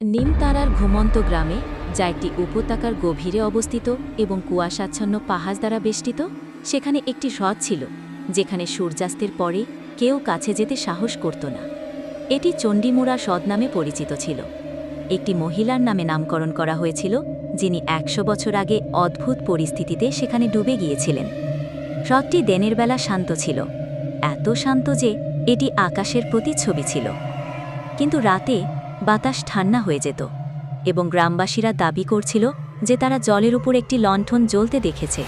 নিমতারার ঘুমন্ত গ্রামে, যা একটি উপত্যকার গভীরে অবস্থিত এবং কুয়াশাচ্ছন্ন পাহাড় দ্বারা বেষ্টিত, সেখানে একটি হ্রদ ছিল যেখানে সূর্যাস্তের পরে কেউ কাছে যেতে সাহস করত না। এটি চণ্ডীমুড়া হ্রদ নামে পরিচিত ছিল। একটি মহিলার নামে নামকরণ করা হয়েছিল, যিনি ১০০ বছর আগে অদ্ভুত পরিস্থিতিতে সেখানে ডুবে গিয়েছিলেন। হ্রদটি দিনের বেলা শান্ত ছিল, এত শান্ত যে এটি আকাশের প্রতিচ্ছবি ছিল। কিন্তু রাতে বাতাস ঠান্ডা হয়ে যেত এবং গ্রামবাসীরা দাবি করছিল যে তারা জলের উপর একটি লণ্ঠন জ্বলতে দেখেছে,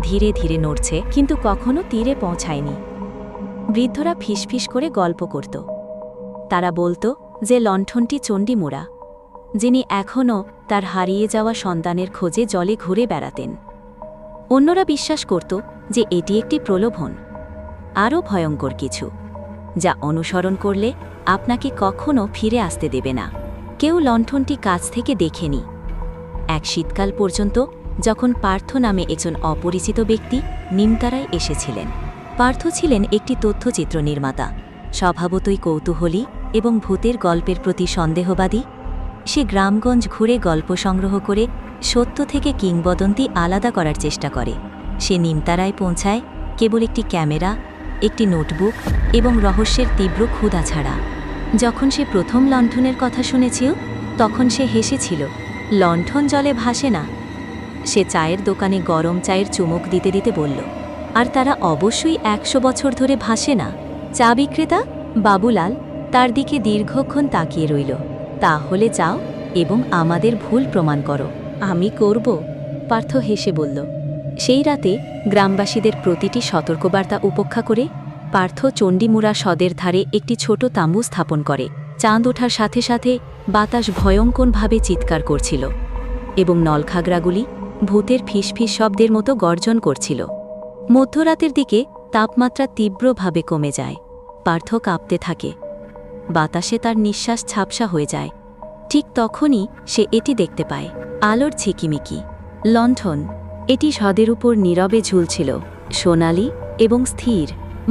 ধীরে ধীরে নড়ছে, কিন্তু কখনো তীরে পৌঁছায়নি। বৃদ্ধরা ফিসফিস করে গল্প করত। তারা বলতো যে লণ্ঠনটি চণ্ডীমুড়া, যিনি এখনও তার হারিয়ে যাওয়া সন্তানের খোঁজে জলে ঘুরে বেড়াতেন। অন্যরা বিশ্বাস করত যে এটি একটি প্রলোভন, আরও ভয়ঙ্কর কিছু, যা অনুসরণ করলে আপনাকে কখনো ফিরে আসতে দেবে না। কেউ লণ্ঠনটি কাছ থেকে দেখেনি। এক শীতকাল পর্যন্ত, যখন পার্থ নামে একজন অপরিচিত ব্যক্তি নিমতারায় এসেছিলেন। পার্থ ছিলেন একটি তথ্যচিত্র নির্মাতা, স্বভাবতই কৌতূহলী এবং ভূতের গল্পের প্রতি সন্দেহবাদী। সে গ্রামগঞ্জ ঘুরে গল্প সংগ্রহ করে সত্য থেকে কিংবদন্তি আলাদা করার চেষ্টা করে। সে নিমতারায় পৌঁছায় কেবল একটি ক্যামেরা, একটি নোটবুক এবং রহস্যের তীব্র ক্ষুধা ছাড়া। যখন সে প্রথম লণ্ঠনের কথা শুনেছিল, তখন সে হেসেছিল। লণ্ঠন জলে ভাসে না, সে চায়ের দোকানে গরম চায়ের চুমুক দিতে দিতে বলল। আর তারা অবশ্যই ১০০ বছর ধরে ভাসে না। চা বিক্রেতা বাবুলাল তার দিকে দীর্ঘক্ষণ তাকিয়ে রইল। তাহলে যাও এবং আমাদের ভুল প্রমাণ করো। আমি করব, পার্থ হেসে বলল। সেই রাতে গ্রামবাসীদের প্রতিটি সতর্কবার্তা উপেক্ষা করে পার্থ চণ্ডীমুড়া হ্রদের ধারে একটি ছোট তাঁবু স্থাপন করে। চাঁদ ওঠার সাথে সাথে বাতাস ভয়ঙ্করভাবে চিৎকার করছিল এবং নলখাগড়াগুলি ভূতের ফিসফিস শব্দের মতো গর্জন করছিল। মধ্যরাতের দিকে তাপমাত্রা তীব্রভাবে কমে যায়। পার্থ কাঁপতে থাকে, বাতাসে তার নিঃশ্বাস ঝাপসা হয়ে যায়। ঠিক তখনই সে এটি দেখতে পায়, আলোর ঝিকিমিকি লণ্ঠন। এটি হ্রদের উপর নীরবে ঝুলছিল, সোনালি এবং স্থির।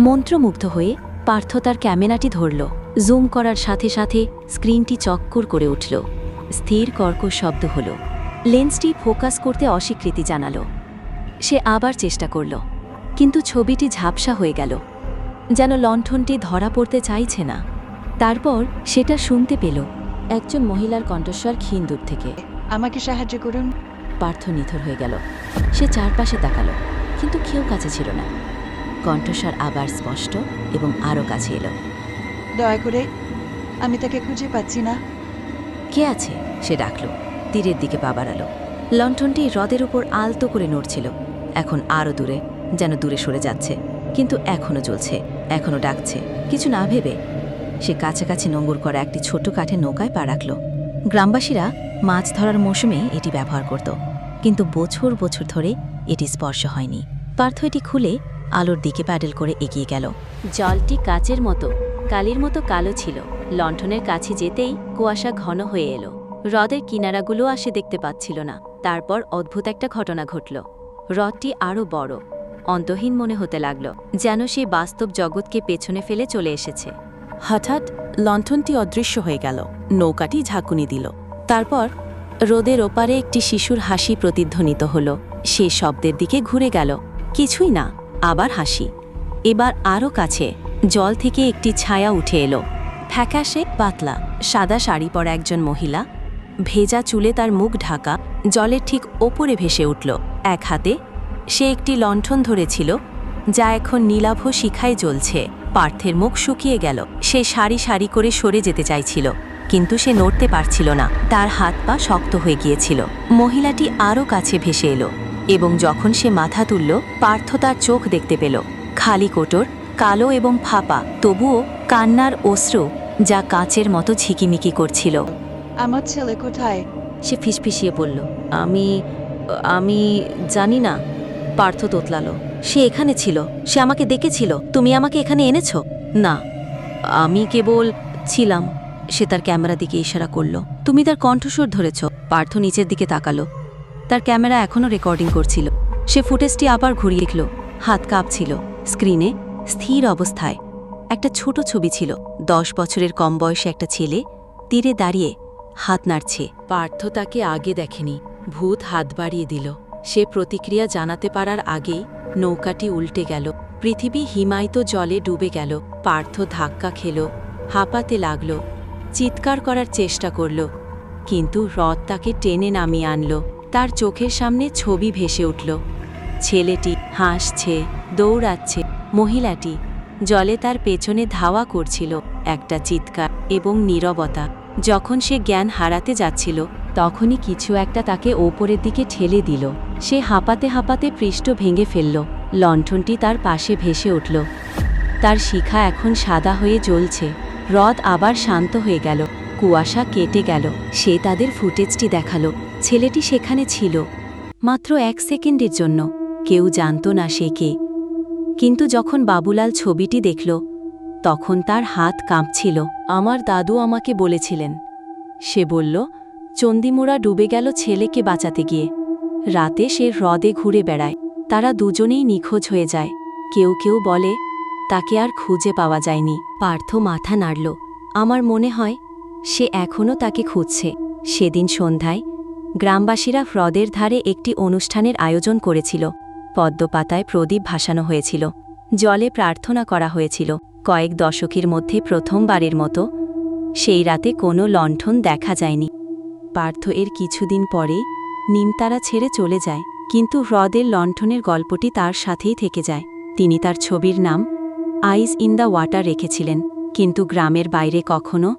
মন্ত্রমুগ্ধ হয়ে পার্থ তার ক্যামেরাটি ধরল। জুম করার সাথে সাথে স্ক্রিনটি চক্কর করে উঠল। স্থির কর্কশ শব্দ হল। লেন্সটি ফোকাস করতে অস্বীকৃতি জানাল। সে আবার চেষ্টা করল, কিন্তু ছবিটি ঝাপসা হয়ে গেল, যেন লণ্ঠনটি ধরা পড়তে চাইছে না। তারপর সেটা শুনতে পেল, একজন মহিলার কণ্ঠস্বর ক্ষীণ দূর থেকে। আমাকে সাহায্য করুন। পার্থ নিথর হয়ে গেল। সে চারপাশে তাকালো, কিন্তু কেউ কাছে ছিল না। কণ্ঠস্বর আবার স্পষ্ট এবং আরও কাছে এলো। দয়া করে, আমি তাকে খুঁজে পাচ্ছি না। কে আছে? সে ডাকল। তীরের দিকে পা বাড়ালো। লণ্ঠনটি হ্রদের উপর আলতো করে নড়ছিল, এখন আরও দূরে, যেন দূরে সরে যাচ্ছে, কিন্তু এখনও জ্বলছে, এখনও ডাকছে। কিছু না ভেবে সে কাছাকাছি নোঙর করা একটি ছোট কাঠের নৌকায় পা রাখল। গ্রামবাসীরা মাছ ধরার মৌসুমে এটি ব্যবহার করত, কিন্তু বছর বছর ধরে এটি স্পর্শ হয়নি। পার্থ এটি খুলে আলোর দিকে প্যাডেল করে এগিয়ে গেল। জলটি কাচের মতো, কালির মতো কালো ছিল। লণ্ঠনের কাছে যেতেই কুয়াশা ঘন হয়ে এলো। হ্রদের কিনারাগুলো আসে দেখতে পাচ্ছিল না। তারপর অদ্ভুত একটা ঘটনা ঘটল। হ্রদটি আরও বড়, অন্তহীন মনে হতে লাগল, যেন সে বাস্তব জগৎকে পেছনে ফেলে চলে এসেছে। হঠাৎ লণ্ঠনটি অদৃশ্য হয়ে গেল। নৌকাটি ঝাঁকুনি দিল। তারপর রোদের ওপারে একটি শিশুর হাসি প্রতিধ্বনিত হল। সে শব্দের দিকে ঘুরে গেল। কিছুই না, আবার হাসি। এবার আরও কাছে। জল থেকে একটি ছায়া উঠে এলো। ফ্যাকাশে পাতলা সাদা শাড়ি পরা একজন মহিলা, ভেজা চুলে তার মুখ ঢাকা, জলের ঠিক ওপরে ভেসে উঠল। এক হাতে সে একটি লণ্ঠন ধরেছিল, যা এখন নীলাভ শিখায় জ্বলছে। পার্থের মুখ শুকিয়ে গেল। সে সারি সারি করে সরে যেতে চাইছিল, কিন্তু সে নড়তে পারছিল না। তার হাত পা শক্ত হয়ে গিয়েছিল। মহিলাটি আরও কাছে ভেসে এলো এবং যখন সে মাথা তুলল, পার্থ তার চোখ দেখতে পেল। খালি কোটর, কালো এবং ফাঁপা, তবুও কান্নার অশ্রু যা কাচের মতো ঝিকিমিকি করছিল। আমার ছেলে কোথায়? সে ফিসফিসিয়ে বলল, আমি জানি না। পার্থ তোতলালো। সে এখানে ছিল, সে আমাকে ডেকেছিল। তুমি আমাকে এখানে এনেছ? না, আমি কেবল ছিলাম। সে তার ক্যামেরা দিকে ইশারা করল। তুমি তার কণ্ঠস্বর ধরেছ। পার্থ নিচের দিকে তাকালো। তার ক্যামেরা এখনও রেকর্ডিং করছিল। সে ফুটেজটি আবার ঘুরিয়ে দেখল। হাত কাঁপছিল। স্ক্রিনে স্থির অবস্থায় একটা ছোট ছবি ছিল। 10 বছরের কম বয়সী একটা ছেলে তীরে দাঁড়িয়ে হাত নাড়ছে। পার্থ তাকে আগে দেখেনি। ভূত হাত বাড়িয়ে দিল। সে প্রতিক্রিয়া জানাতে পারার আগেই নৌকাটি উল্টে গেল। পৃথিবী হিমায়িত জলে ডুবে গেল। পার্থ ধাক্কা খেল, হাঁপাতে লাগল, চিৎকার করার চেষ্টা করল, কিন্তু হ্রদ তাকে টেনে নামিয়ে আনল। তার চোখের সামনে ছবি ভেসে উঠল। ছেলেটি হাসছে, দৌড়াচ্ছে। মহিলাটি জলে তার পেছনে ধাওয়া করছিল। একটা চিৎকার এবং নীরবতা। যখন সে জ্ঞান হারাতে যাচ্ছিল, তখনই কিছু একটা তাকে ওপরের দিকে ঠেলে দিল। সে হাঁপাতে হাঁপাতে পৃষ্ঠ ভেঙে ফেলল। লণ্ঠনটি তার পাশে ভেসে উঠল। তার শিখা এখন সাদা হয়ে জ্বলছে। হ্রদ আবার শান্ত হয়ে গেল। কুয়াশা কেটে গেল। সে তাদের ফুটেজটি দেখালো। ছেলেটি সেখানে ছিল, মাত্র 1 সেকেন্ডের জন্য। কেউ জানত না সে কে। কিন্তু যখন বাবুলাল ছবিটি দেখল, তখন তার হাত কাঁপছিল। আমার দাদু আমাকে বলেছিলেন। সে বলল, চন্দিমুড়া ডুবে গেল ছেলেকে বাঁচাতে গিয়ে। রাতে সে হ্রদে ঘুরে বেড়ায়। তারা দুজনেই নিখোঁজ হয়ে যায়। কেউ কেউ বলে তাকে আর খুঁজে পাওয়া যায়নি। পার্থ মাথা নাড়ল। আমার মনে হয় সে এখনও তাকে খুঁজছে। সেদিন সন্ধ্যায় গ্রামবাসীরা হ্রদের ধারে একটি অনুষ্ঠানের আয়োজন করেছিল। পদ্মপাতায় প্রদীপ ভাসানো হয়েছিল। জলে প্রার্থনা করা হয়েছিল। কয়েক দশকের মধ্যে প্রথমবারের মতো সেই রাতে কোনো লণ্ঠন দেখা যায়নি। পার্থ এর কিছুদিন পরে নিমতারা ছেড়ে চলে যায়, কিন্তু হ্রদের লণ্ঠনের গল্পটি তার সাথেই থেকে যায়। তিনি তার ছবির নাম আইস ইন দ্য ওয়াটার রেখেছিলেন, কিন্তু গ্রামের বাইরে কখনো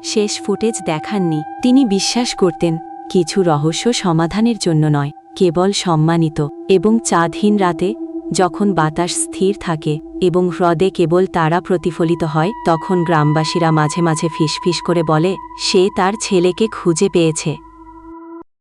শেষ ফুটেজ দেখাননি। তিনি বিশ্বাস করতেন কিছু রহস্য সমাধানের জন্য নয়, কেবল সম্মানিত। এবং চাঁদহীন রাতে যখন বাতাস স্থির থাকে এবং হ্রদে কেবল তারা প্রতিফলিত হয়, তখন গ্রামবাসীরা মাঝে মাঝে ফিসফিস করে বলে সে তার ছেলেকে খুঁজে পেয়েছে।